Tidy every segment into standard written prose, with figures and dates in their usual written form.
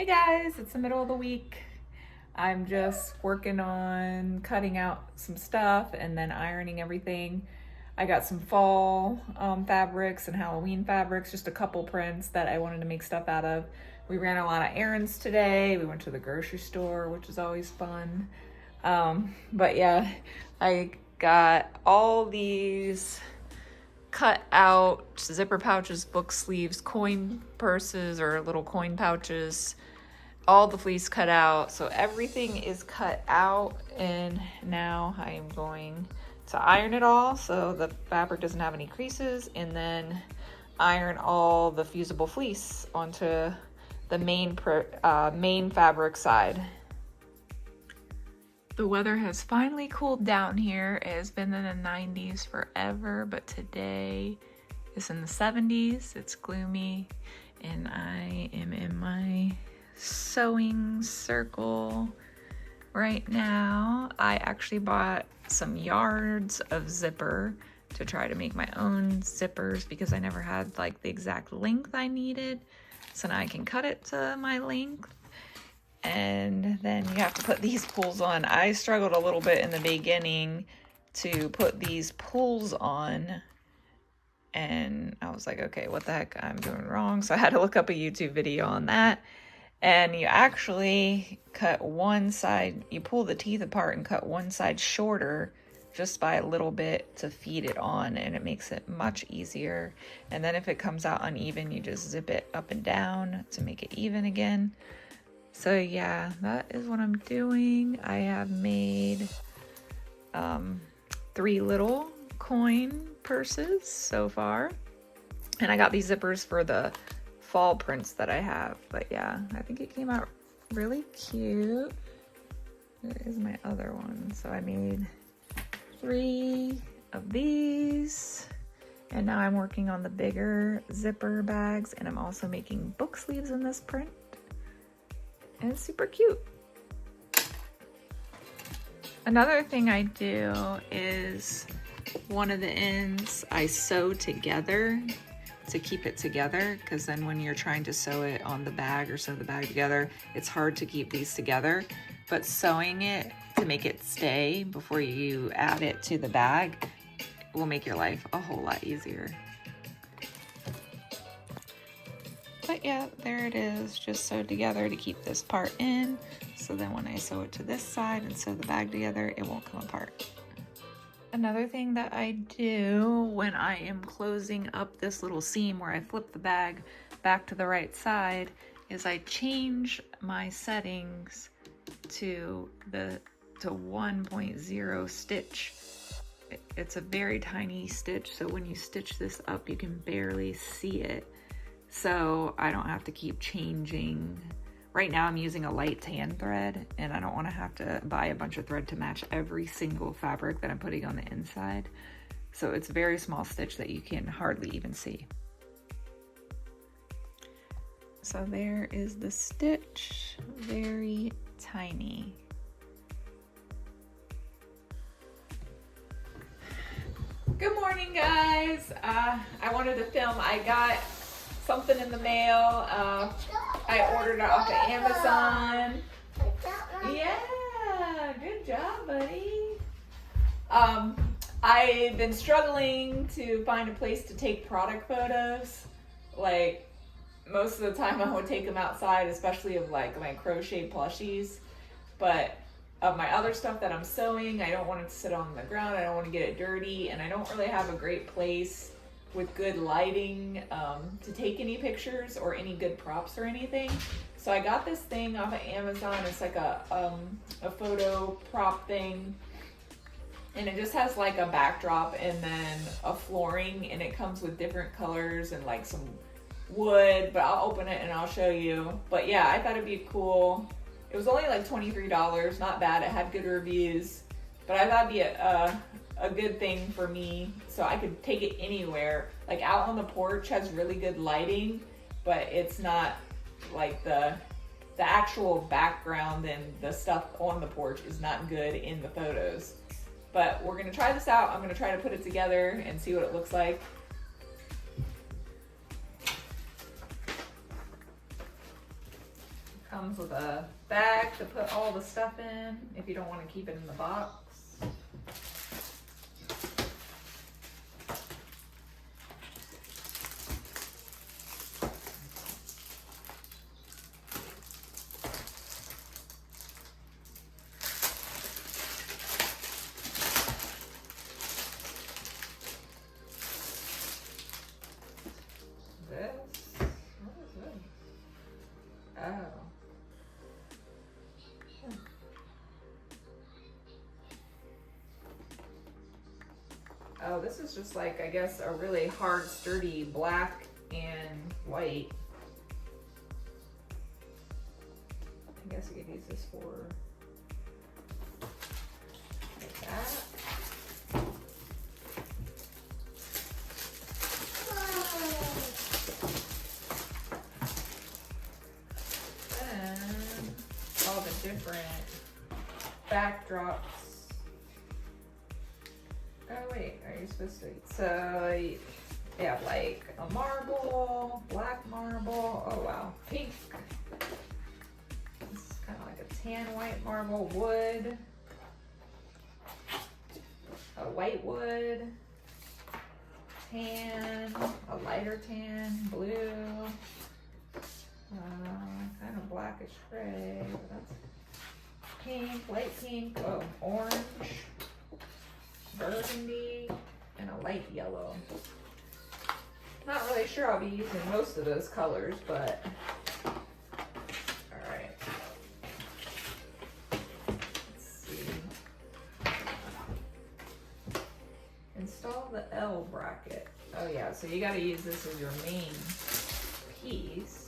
Hey guys, it's the middle of the week. I'm just working on cutting out some stuff and then ironing everything. I got some fall fabrics and Halloween fabrics, just a couple prints that I wanted to make stuff out of. We ran a lot of errands today. We went to the grocery store, which is always fun. But yeah, I got all these cut out zipper pouches, book sleeves, coin purses or little coin pouches, all the fleece cut out. So everything is cut out, and now I am going to iron it all so the fabric doesn't have any creases, and then iron all the fusible fleece onto the main fabric side. The weather has finally cooled down here. It has been in the 90s forever, but today is in the 70s. It's gloomy, and I am in my sewing circle right now. I actually bought some yards of zipper to try to make my own zippers because I never had like the exact length I needed. So now I can cut it to my length. And then you have to put these pulls on. I struggled a little bit in the beginning to put these pulls on, and I was like, okay, what the heck, I'm doing wrong. So I had to look up a YouTube video on that. And you actually cut one side, you pull the teeth apart and cut one side shorter just by a little bit to feed it on, and it makes it much easier. And then if it comes out uneven, you just zip it up and down to make it even again. So yeah, that is what I'm doing. I have made 3 little coin purses so far. And I got these zippers for the fall prints that I have. But yeah, I think it came out really cute. There is my other one. So I made 3 of these. And now I'm working on the bigger zipper bags. And I'm also making book sleeves in this print. And it's super cute. Another thing I do is one of the ends I sew together to keep it together, because then when you're trying to sew it on the bag or sew the bag together, it's hard to keep these together. But sewing it to make it stay before you add it to the bag will make your life a whole lot easier. But yeah, there it is, just sewed together to keep this part in, so then when I sew it to this side and sew the bag together, it won't come apart. Another thing that I do when I am closing up this little seam where I flip the bag back to the right side is I change my settings to 1.0 stitch. It's a very tiny stitch, so when you stitch this up, you can barely see it. So I don't have to keep changing. Right now I'm using a light tan thread, and I don't want to have to buy a bunch of thread to match every single fabric that I'm putting on the inside. So it's a very small stitch that you can hardly even see. So there is the stitch, very tiny. Good morning, guys. I wanted to film. I got something in the mail. I ordered it off of Amazon. Yeah, good job, buddy. I've been struggling to find a place to take product photos. Like, most of the time I would take them outside, especially of like my crochet plushies. But of my other stuff that I'm sewing, I don't want it to sit on the ground. I don't want to get it dirty, and I don't really have a great place with good lighting to take any pictures or any good props or anything. So I got this thing off of Amazon. It's like a photo prop thing, and it just has like a backdrop and then a flooring, and it comes with different colors and like some wood, but I'll open it and I'll show you. But yeah, I thought it'd be cool. It was only like $23, not bad. It had good reviews, but I thought it'd be a good thing for me, so I could take it anywhere. Like out on the porch has really good lighting, but it's not like the actual background and the stuff on the porch is not good in the photos. But we're gonna try this out. I'm gonna try to put it together and see what it looks like. Comes with a bag to put all the stuff in if you don't want to keep it in the box. Oh, this is just like, I guess, a really hard, sturdy black and white. I guess you could use this for like that. Then all the different backdrops. Oh wait, are you supposed to? So you have like a marble, black marble. Oh wow, pink. This is kind of like a tan white marble, wood, a white wood, tan, a lighter tan, blue, kind of blackish gray. But that's pink, light pink. Oh, orange. Burgundy, and a light yellow. Not really sure I'll be using most of those colors, but alright. Let's see. Install the L bracket. Oh yeah, so you gotta use this as your main piece.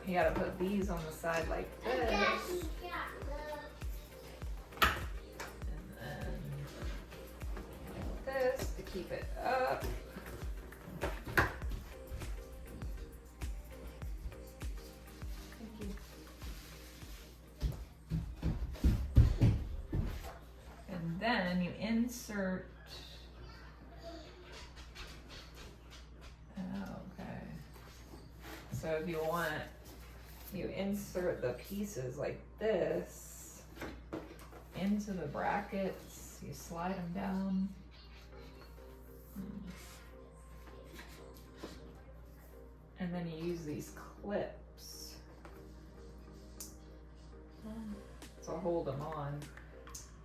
You gotta put these on the side like this. And then like this to keep it up. Thank you. And then you insert. Okay. So if you want, you insert the pieces like this into the brackets. You slide them down. And then you use these clips to hold them on.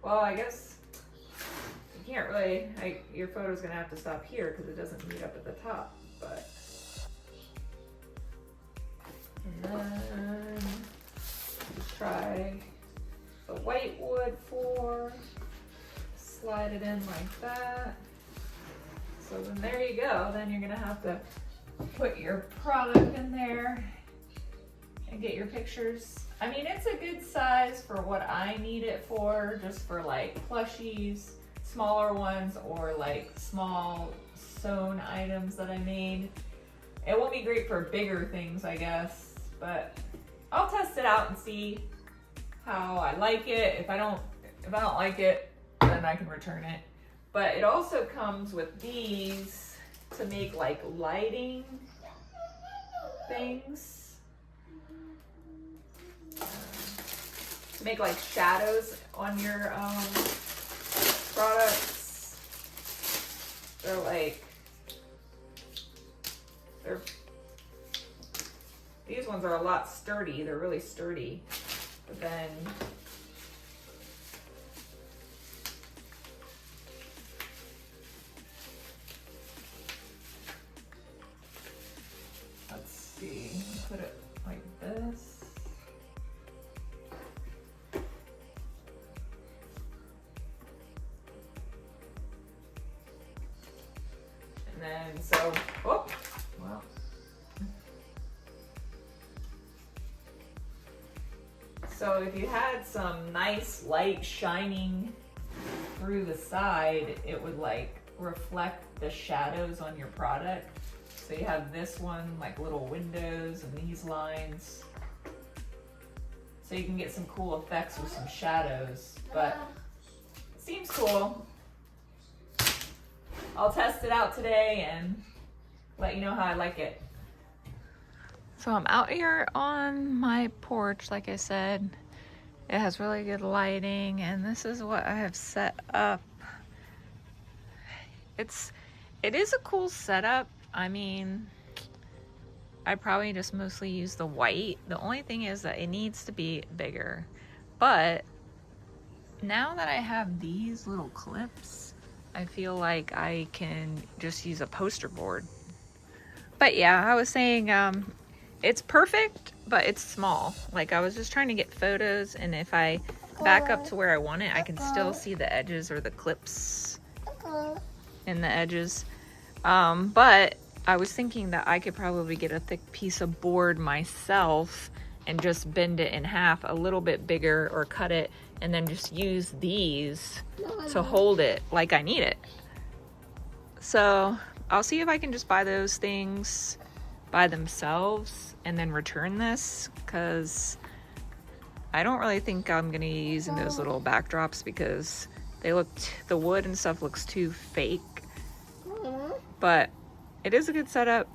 Well, I guess you can't really, your photo's gonna have to stop here because it doesn't meet up at the top, but. And then try the white wood for, slide it in like that. So then there you go. Then you're gonna have to put your product in there and get your pictures. I mean, it's a good size for what I need it for, just for like plushies, smaller ones, or like small sewn items that I made. It won't be great for bigger things, I guess. But I'll test it out and see how I like it. If I don't like it, then I can return it. But it also comes with these to make like lighting things. To make like shadows on your products. These ones are a lot sturdy. They're really sturdy. But then let's see. Put it like this. And then so, oh, well. So if you had some nice light shining through the side, it would like reflect the shadows on your product. So you have this one, like little windows and these lines. So you can get some cool effects with some shadows, but it seems cool. I'll test it out today and let you know how I like it. So I'm out here on my porch, like I said. It has really good lighting, and this is what I have set up. It is a cool setup. I mean, I probably just mostly use the white. The only thing is that it needs to be bigger. But now that I have these little clips, I feel like I can just use a poster board. But yeah, I was saying, it's perfect, but it's small. Like, I was just trying to get photos, and if I back up to where I want it, I can still see the edges or the clips in the edges. But I was thinking that I could probably get a thick piece of board myself and just bend it in half a little bit bigger, or cut it and then just use these to hold it like I need it. So I'll see if I can just buy those things by themselves and then return this, because I don't really think I'm gonna be using those little backdrops because they the wood and stuff looks too fake. But it is a good setup,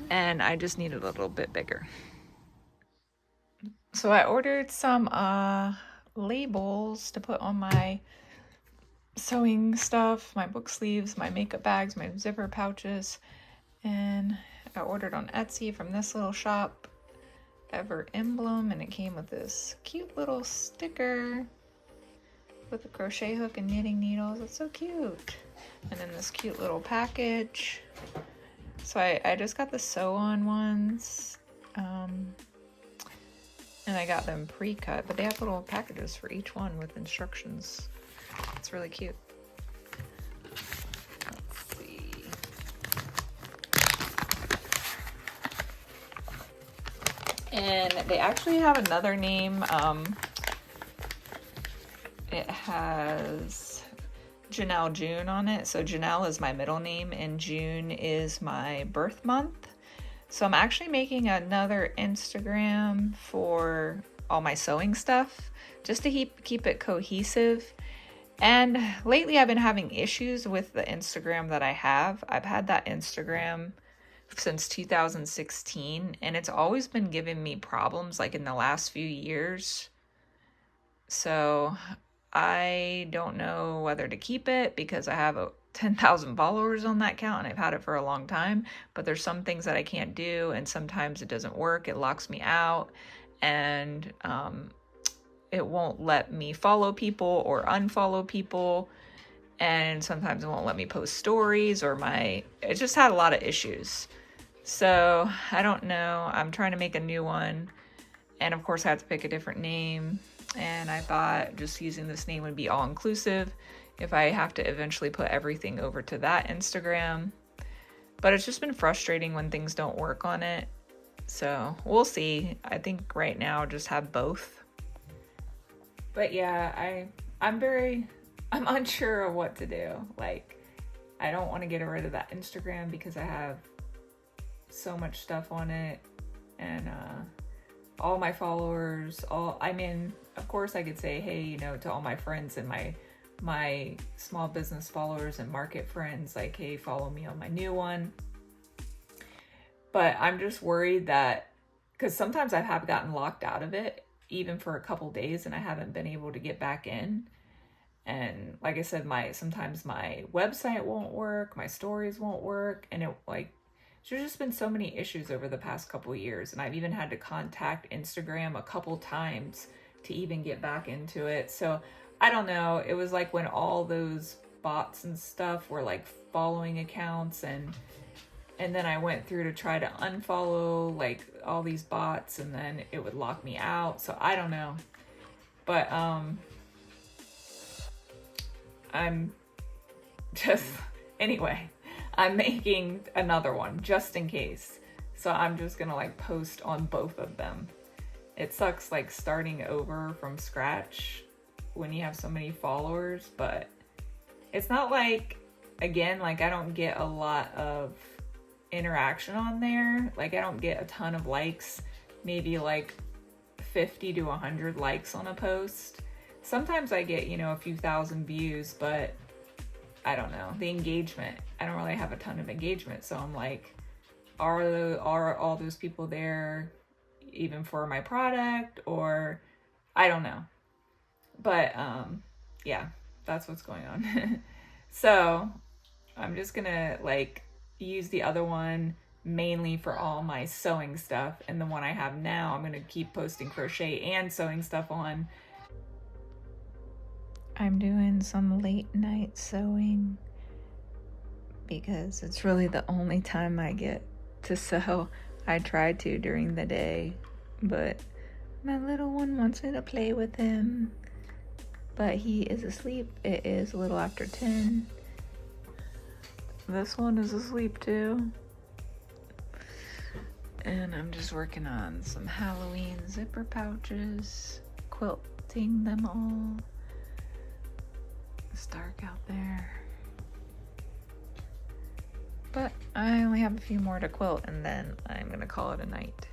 and I just need it a little bit bigger. So I ordered some labels to put on my sewing stuff, my book sleeves, my makeup bags, my zipper pouches, and I ordered on Etsy from this little shop, Ever Emblem, and it came with this cute little sticker with a crochet hook and knitting needles. It's so cute. And then this cute little package. So I just got the sew on ones, and I got them pre-cut, but they have little packages for each one with instructions. It's really cute. Let's see. And they actually have another name. It has Janelle June on it. So Janelle is my middle name and June is my birth month. So I'm actually making another Instagram for all my sewing stuff, just to keep it cohesive. And lately I've been having issues with the Instagram that I have. I've had that Instagram since 2016, and it's always been giving me problems, like in the last few years. So I don't know whether to keep it because I have 10,000 followers on that account and I've had it for a long time, but there's some things that I can't do, and sometimes it doesn't work. It locks me out, and it won't let me follow people or unfollow people, and sometimes it won't let me post stories, or it just had a lot of issues. So I don't know. I'm trying to make a new one, and of course I have to pick a different name, and I thought just using this name would be all inclusive if I have to eventually put everything over to that Instagram. But it's just been frustrating when things don't work on it. So we'll see. I think right now I'll just have both. But yeah, I'm unsure of what to do. Like, I don't want to get rid of that Instagram because I have so much stuff on it, and all my followers, of course I could say, hey, to all my friends and my small business followers and market friends, like, hey, follow me on my new one. But I'm just worried that, because sometimes I have gotten locked out of it, even for a couple days, and I haven't been able to get back in. And like I said, sometimes my website won't work, my stories won't work, and there's just been so many issues over the past couple of years, and I've even had to contact Instagram a couple times to even get back into it. So I don't know. It was like when all those bots and stuff were like following accounts, and then I went through to try to unfollow like all these bots, and then it would lock me out. So I don't know. But I'm just, anyway, I'm making another one just in case. So I'm just gonna like post on both of them. It sucks like starting over from scratch when you have so many followers, but it's not like again, like I don't get a lot of interaction on there. Like I don't get a ton of likes, maybe like 50 to 100 likes on a post. Sometimes I get, you know, a few thousand views, but I don't know. The engagement, I don't really have a ton of engagement. So I'm like, are all those people there even for my product, or I don't know. But yeah, that's what's going on. So I'm just gonna like use the other one mainly for all my sewing stuff, and the one I have now I'm gonna keep posting crochet and sewing stuff on. I'm doing some late night sewing because it's really the only time I get to sew. I try to during the day, but my little one wants me to play with him, but he is asleep. It is a little after 10. This one is asleep too. And I'm just working on some Halloween zipper pouches, quilting them all. It's dark out there. But I only have a few more to quilt, and then I'm gonna call it a night.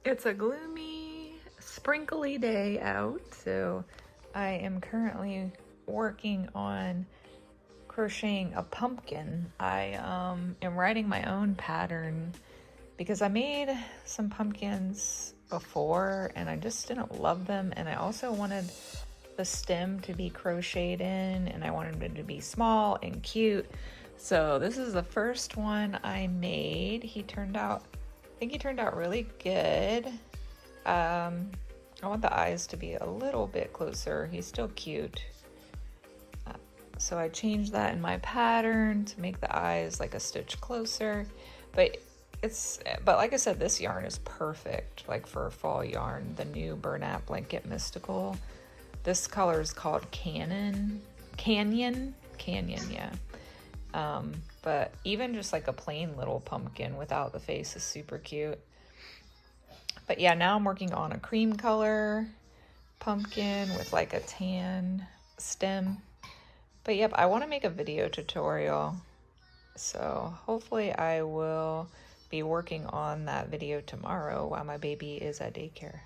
It's a gloomy, sprinkly day out, so I am currently working on crocheting a pumpkin. I am writing my own pattern because I made some pumpkins before and I just didn't love them, and I also wanted the stem to be crocheted in, and I wanted it to be small and cute. So this is the first one I made. He turned out I think he turned out really good. I want the eyes to be a little bit closer. He's still cute. So I changed that in my pattern to make the eyes like a stitch closer. But like I said, this yarn is perfect like for a fall yarn. The new Bernat Blanket Mystical. This color is called Canyon, yeah. But even just like a plain little pumpkin without the face is super cute. But yeah, now I'm working on a cream color pumpkin with like a tan stem. But yep, I want to make a video tutorial. So hopefully I will be working on that video tomorrow while my baby is at daycare.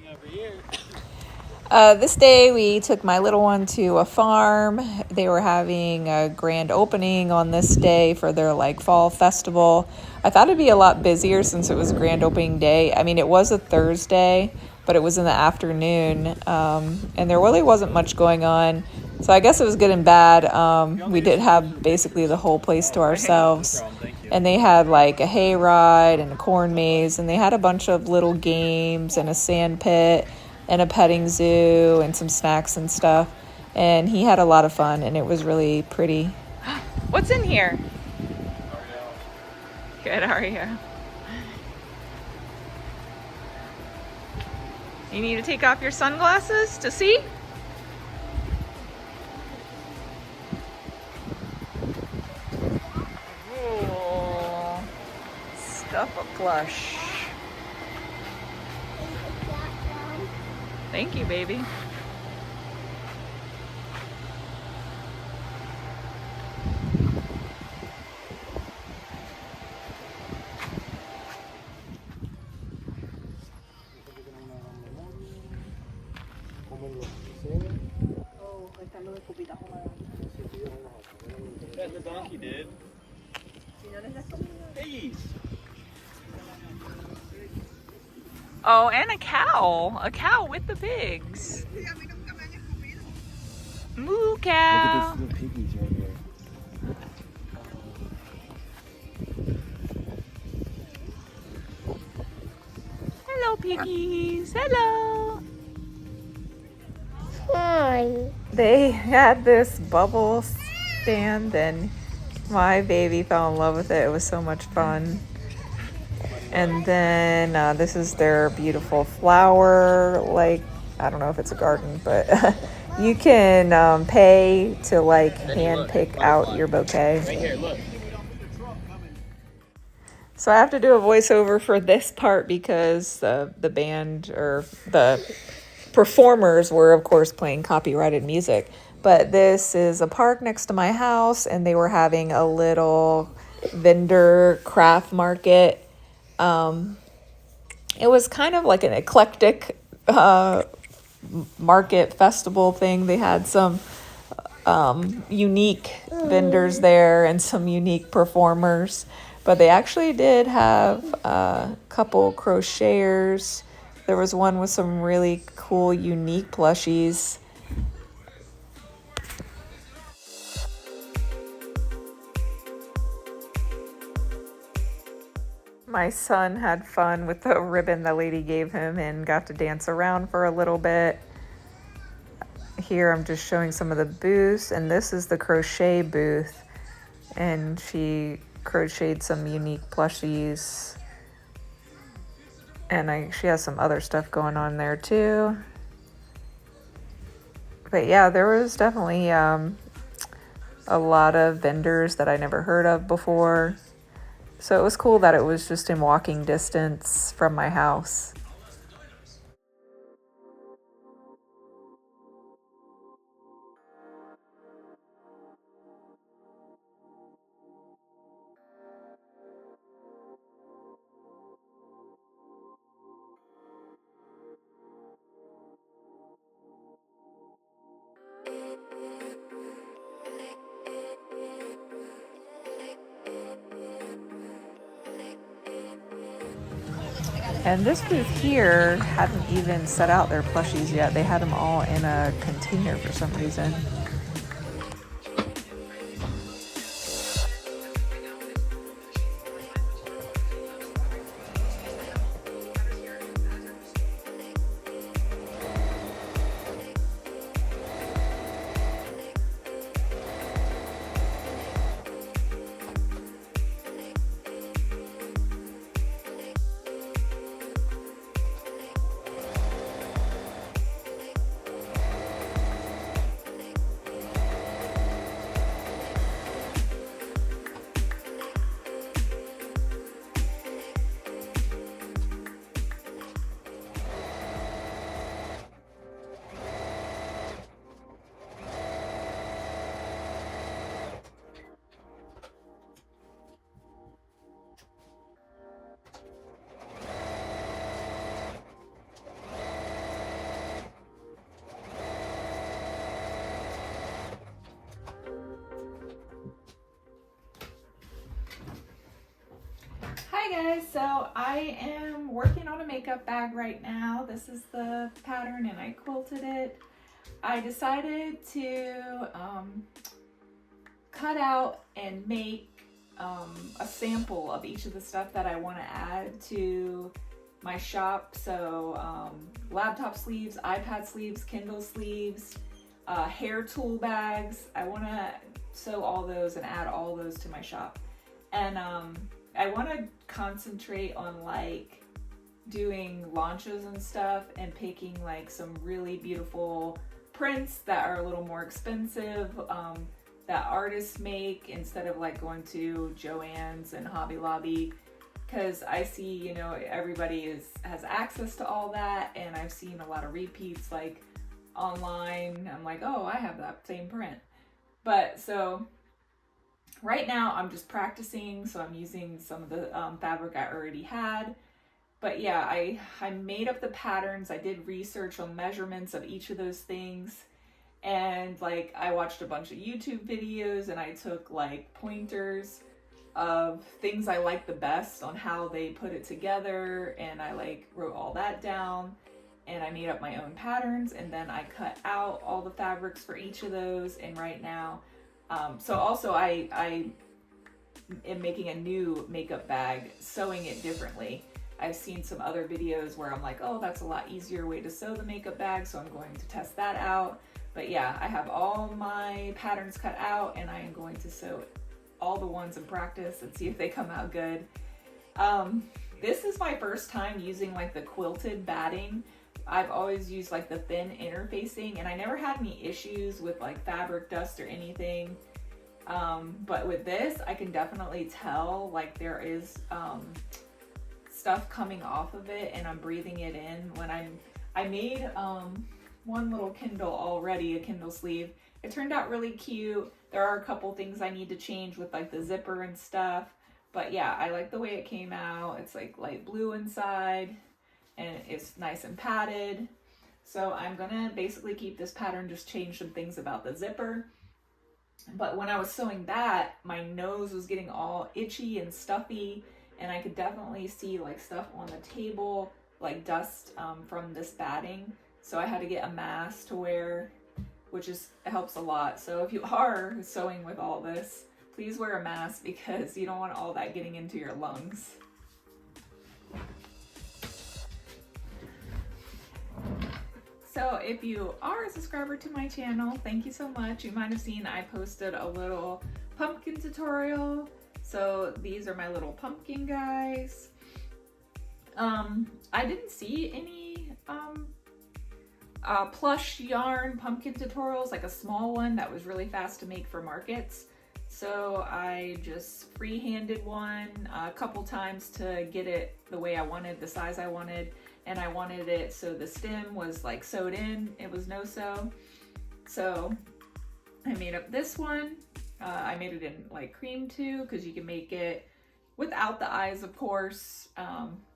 Over here. This day we took my little one to a farm. They were having a grand opening on this day for their like fall festival. I thought it'd be a lot busier since it was grand opening day. I mean, it was a Thursday, but it was in the afternoon, and there really wasn't much going on. So I guess it was good and bad. We did have basically the whole place to ourselves. And they had like a hayride and a corn maze, and they had a bunch of little games and a sand pit and a petting zoo and some snacks and stuff. And he had a lot of fun, and it was really pretty. What's in here? Good, how are you? You need to take off your sunglasses to see? Ooh, stuff a plush. Thank you, baby. That the donkey did. Hey. Oh, and a cow with the pigs. Moo cow. Look at this little piggies right here. Hello, piggies. Hello. Hi. They had this bubble stand, and my baby fell in love with it. It was so much fun. And then this is their beautiful flower, like, I don't know if it's a garden, but you can pay to like hand pick out your bouquet. Right here, look. So I have to do a voiceover for this part because the band or the performers were, of course, playing copyrighted music. But this is a park next to my house, and they were having a little vendor craft market. It was kind of like an eclectic market festival thing. They had some unique vendors there and some unique performers. But they actually did have a couple crocheters. There was one with some really cool, unique plushies. My son had fun with the ribbon the lady gave him and got to dance around for a little bit. Here I'm just showing some of the booths, and this is the crochet booth. And she crocheted some unique plushies. And she has some other stuff going on there too. But yeah, there was definitely a lot of vendors that I never heard of before. So it was cool that it was just in walking distance from my house. And this booth here hadn't even set out their plushies yet. They had them all in a container for some reason. Hi guys, so I am working on a makeup bag right now. This is the pattern and I quilted it. I decided to cut out and make a sample of each of the stuff that I want to add to my shop. So laptop sleeves, iPad sleeves, Kindle sleeves, hair tool bags. I want to sew all those and add all those to my shop. And I want to concentrate on like doing launches and stuff and picking like some really beautiful prints that are a little more expensive that artists make instead of like going to Joann's and Hobby Lobby, because I see, you know, everybody has access to all that, and I've seen a lot of repeats like online. I'm like, oh, I have that same print. But so right now I'm just practicing, so I'm using some of the fabric I already had. But yeah, I made up the patterns. I did research on measurements of each of those things. And like I watched a bunch of YouTube videos and I took like pointers of things I like the best on how they put it together. And I like wrote all that down and I made up my own patterns. And then I cut out all the fabrics for each of those. And right now, so also I am making a new makeup bag, sewing it differently. I've seen some other videos where I'm like, oh, that's a lot easier way to sew the makeup bag, so I'm going to test that out. But yeah, I have all my patterns cut out and I am going to sew all the ones in practice and see if they come out good. This is my first time using like the quilted batting. I've always used like the thin interfacing and I never had any issues with like fabric dust or anything. But with this, I can definitely tell like there is stuff coming off of it and I'm breathing it in. When I made one little Kindle already, a Kindle sleeve. It turned out really cute. There are a couple things I need to change with like the zipper and stuff. But yeah, I like the way it came out. It's like light blue inside and it's nice and padded. So I'm gonna basically keep this pattern, just change some things about the zipper. But when I was sewing that, my nose was getting all itchy and stuffy and I could definitely see like stuff on the table, like dust from this batting. So I had to get a mask to wear, which helps a lot. So if you are sewing with all this, please wear a mask because you don't want all that getting into your lungs. So if you are a subscriber to my channel, thank you so much. You might have seen I posted a little pumpkin tutorial. So these are my little pumpkin guys. I didn't see any plush yarn pumpkin tutorials, like a small one that was really fast to make for markets. So I just freehanded one a couple times to get it the way I wanted, the size I wanted, and I wanted it so the stem was like sewed in, it was no sew. So I made up this one. I made it in like cream too, because you can make it without the eyes, of course.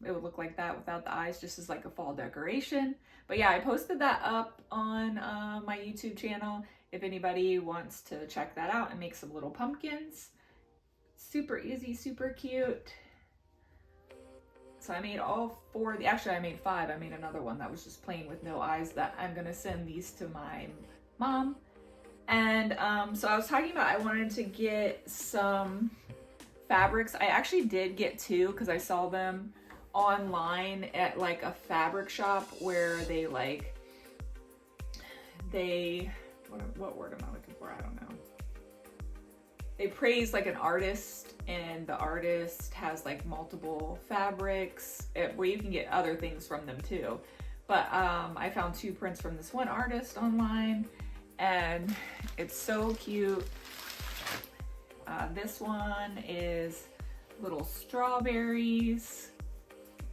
It would look like that without the eyes, just as like a fall decoration. But yeah, I posted that up on my YouTube channel if anybody wants to check that out and make some little pumpkins. Super easy, super cute. So I made all four, actually I made 5. I made another one that was just plain with no eyes that I'm gonna send these to my mom. And so I was talking about I wanted to get some fabrics. I actually did get 2 because I saw them online at like a fabric shop where they like, what word am I looking for? I don't know. They praise like an artist and the artist has like multiple fabrics where you can get other things from them too. But I found 2 prints from this one artist online and it's so cute. This one is little strawberries,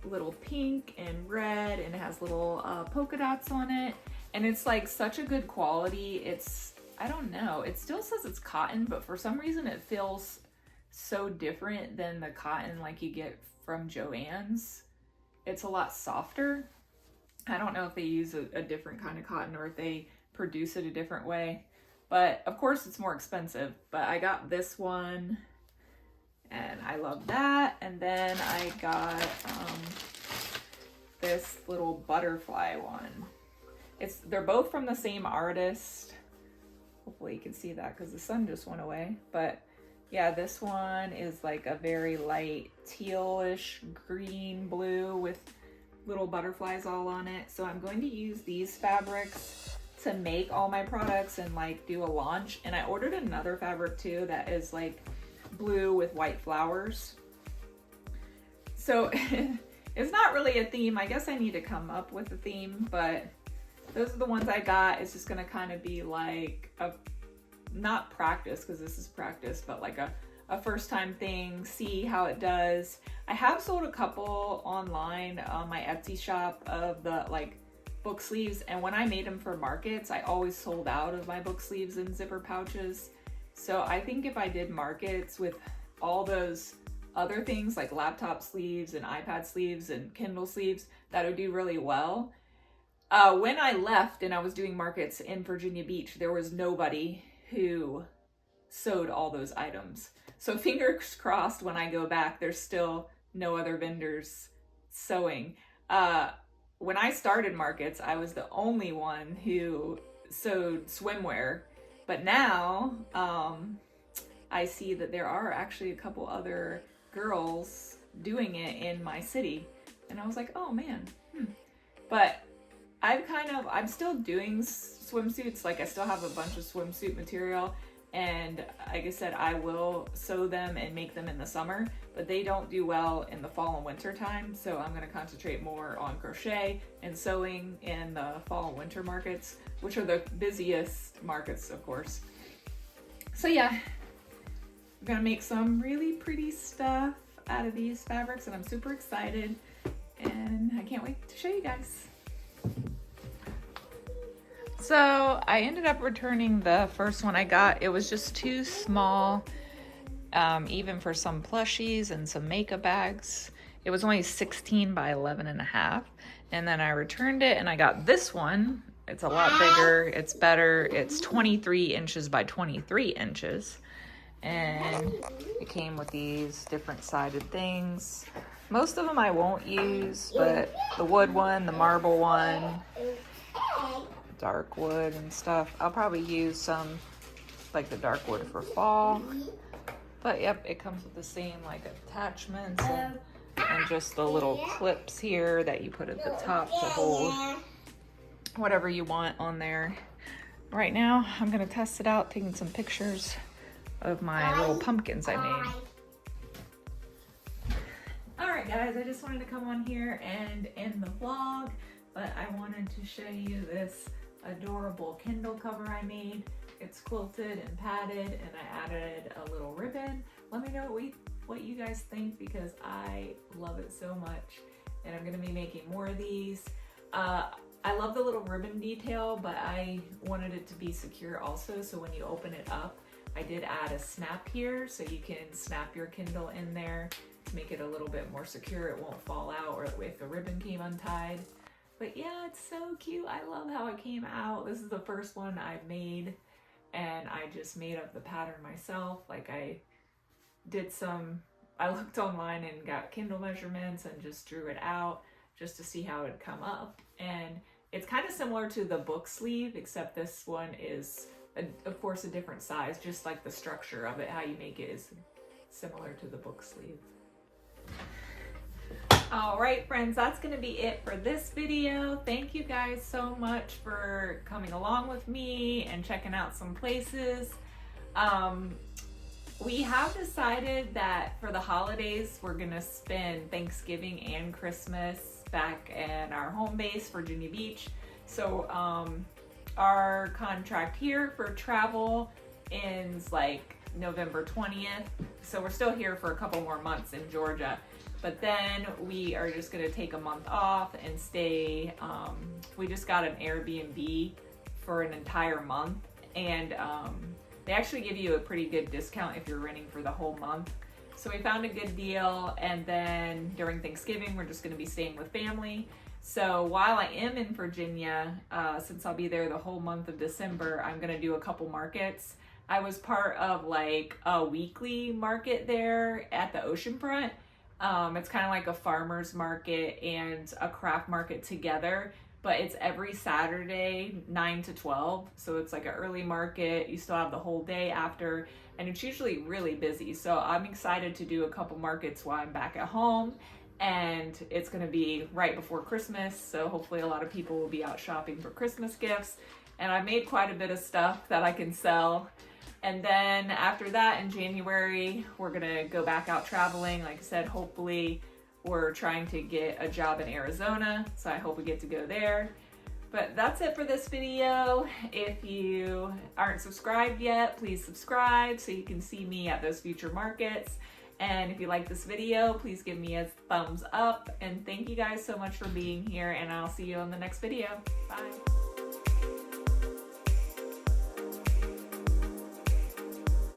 little pink and red, and it has little polka dots on it. And it's like such a good quality. It's, I don't know, it still says it's cotton, but for some reason it feels so different than the cotton like you get from Joann's. It's a lot softer. I don't know if they use a different kind of cotton or if they produce it a different way. But of course it's more expensive. But I got this one and I love that. And then I got this little butterfly one. They're both from the same artist. Hopefully you can see that because the sun just went away. But yeah, this one is like a very light tealish green blue with little butterflies all on it. So I'm going to use these fabrics to make all my products and like do a launch. And I ordered another fabric too that is like blue with white flowers. So it's not really a theme. I guess I need to come up with a theme, but those are the ones I got. It's just gonna kind of be like not practice, because this is practice, but like a first time thing, see how it does. I have sold a couple online on my Etsy shop of the like book sleeves, and when I made them for markets, I always sold out of my book sleeves and zipper pouches. So I think if I did markets with all those other things like laptop sleeves and iPad sleeves and Kindle sleeves, that would do really well. When I left and I was doing markets in Virginia Beach, there was nobody who sewed all those items. So fingers crossed when I go back, there's still no other vendors sewing. When I started markets, I was the only one who sewed swimwear. But now I see that there are actually a couple other girls doing it in my city. And I was like, oh man. But I'm still doing swimsuits. Like I still have a bunch of swimsuit material. And like I said, I will sew them and make them in the summer, but they don't do well in the fall and winter time. So I'm going to concentrate more on crochet and sewing in the fall and winter markets, which are the busiest markets, of course. So yeah, I'm going to make some really pretty stuff out of these fabrics, and I'm super excited, and I can't wait to show you guys. So I ended up returning the first one I got. It was just too small, even for some plushies and some makeup bags. It was only 16 by 11.5. And then I returned it and I got this one. It's a lot bigger, it's better. It's 23 inches by 23 inches. And it came with these different sided things. Most of them I won't use, but the wood one, the marble one, dark wood and stuff, I'll probably use some, like the dark wood for fall. But yep, it comes with the same like attachments and just the little clips here that you put at the top to hold whatever you want on there. Right now I'm gonna test it out, taking some pictures of my little pumpkins I made. Alright guys, I just wanted to come on here and end the vlog, but I wanted to show you this adorable Kindle cover I made. It's quilted and padded, and I added a little ribbon. Let me know what you guys think, because I love it so much, and I'm gonna be making more of these. I love the little ribbon detail, but I wanted it to be secure also, so when you open it up, I did add a snap here, so you can snap your Kindle in there to make it a little bit more secure. It won't fall out or if the ribbon came untied. But yeah, it's so cute. I love how it came out. This is the first one I've made, and I just made up the pattern myself. Like I looked online and got Kindle measurements and just drew it out just to see how it'd come up. And it's kind of similar to the book sleeve, except this one is, of course, a different size, just like the structure of it, how you make it is similar to the book sleeve. All right, friends, that's going to be it for this video. Thank you guys so much for coming along with me and checking out some places. We have decided that for the holidays, we're going to spend Thanksgiving and Christmas back at our home base, Virginia Beach. So our contract here for travel ends like November 20th. So we're still here for a couple more months in Georgia. But then we are just gonna take a month off and stay. We just got an Airbnb for an entire month, and they actually give you a pretty good discount if you're renting for the whole month. So we found a good deal, and then during Thanksgiving, we're just gonna be staying with family. So while I am in Virginia, since I'll be there the whole month of December, I'm gonna do a couple markets. I was part of like a weekly market there at the oceanfront. It's kind of like a farmer's market and a craft market together, but it's every Saturday 9 to 12. So it's like an early market. You still have the whole day after, and it's usually really busy. So I'm excited to do a couple markets while I'm back at home, and it's going to be right before Christmas. So hopefully a lot of people will be out shopping for Christmas gifts. And I made quite a bit of stuff that I can sell. And then after that, in January, we're gonna go back out traveling. Like I said, hopefully we're trying to get a job in Arizona, so I hope we get to go there. But that's it for this video. If you aren't subscribed yet, please subscribe so you can see me at those future markets. And if you like this video, please give me a thumbs up. And thank you guys so much for being here, and I'll see you on the next video. Bye.